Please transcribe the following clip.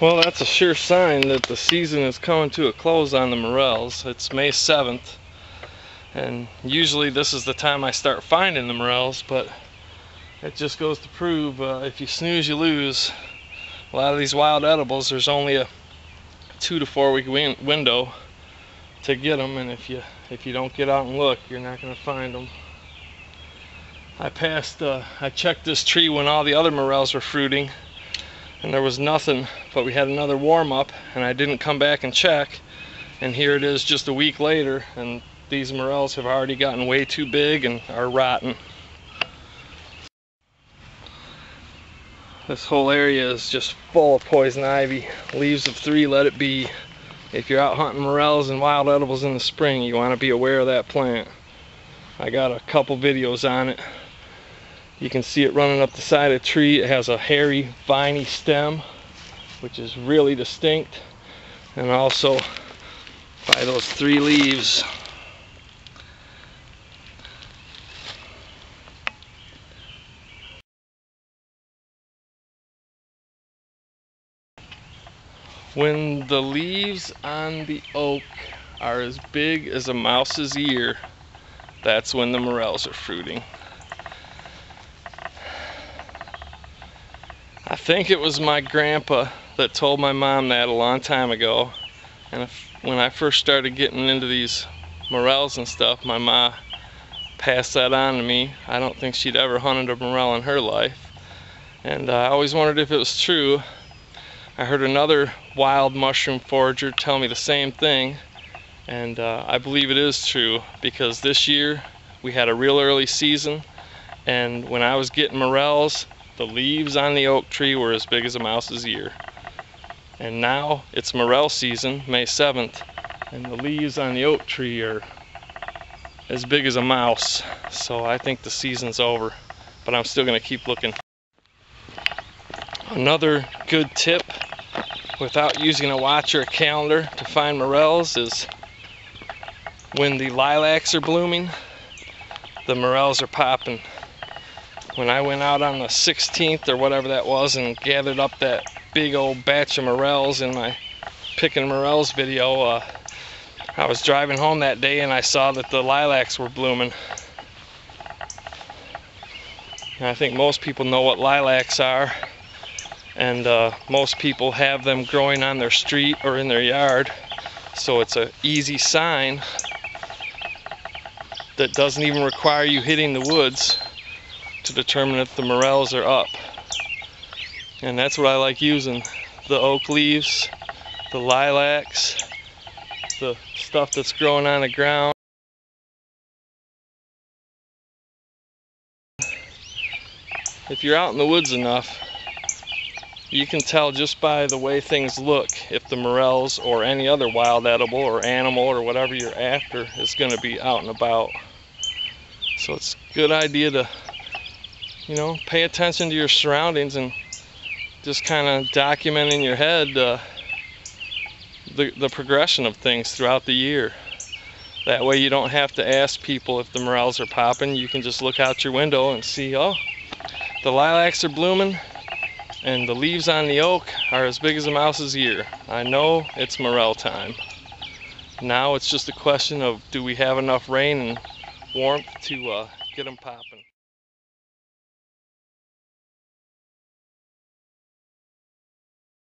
Well, that's a sure sign that the season is coming to a close on the morels. It's May 7th, and usually this is the time I start finding the morels, but it just goes to prove if you snooze, you lose. A lot of these wild edibles, there's only a 2 to 4 week window to get them, and if you don't get out and look, you're not going to find them. I checked this tree when all the other morels were fruiting, and there was nothing, but we had another warm up, and I didn't come back and check, and here it is just a week later, and these morels have already gotten way too big and are rotten. This whole area is just full of poison ivy. Leaves of 3, let it be. If you're out hunting morels and wild edibles in the spring, you want to be aware of that plant. I got a couple videos on it. You can see it running up the side of the tree. It has a hairy, viney stem, which is really distinct. And also, by those 3 leaves. When the leaves on the oak are as big as a mouse's ear, that's when the morels are fruiting. I think it was my grandpa that told my mom that a long time ago, and when I first started getting into these morels and stuff, my ma passed that on to me. I don't think she'd ever hunted a morel in her life, and I always wondered if it was true. I heard another wild mushroom forager tell me the same thing, and I believe it is true, because this year we had a real early season, and when I was getting morels, the leaves on the oak tree were as big as a mouse's ear. And now it's morel season, May 7th, and the leaves on the oak tree are as big as a mouse. So I think the season's over, but I'm still going to keep looking. Another good tip without using a watch or a calendar to find morels is when the lilacs are blooming, the morels are popping. When I went out on the 16th or whatever that was and gathered up that big old batch of morels in my picking morels video, I was driving home that day and I saw that the lilacs were blooming. And I think most people know what lilacs are, and most people have them growing on their street or in their yard, so it's an easy sign that doesn't even require you hitting the woods to determine if the morels are up. And that's what I like using: the oak leaves, the lilacs, the stuff that's growing on the ground. If you're out in the woods enough, you can tell just by the way things look if the morels or any other wild edible or animal or whatever you're after is going to be out and about. So it's a good idea to, pay attention to your surroundings and just kind of document in your head the progression of things throughout the year. That way you don't have to ask people if the morels are popping. You can just look out your window and see, oh, the lilacs are blooming and the leaves on the oak are as big as a mouse's ear. I know it's morel time. Now it's just a question of, do we have enough rain and warmth to get them popping?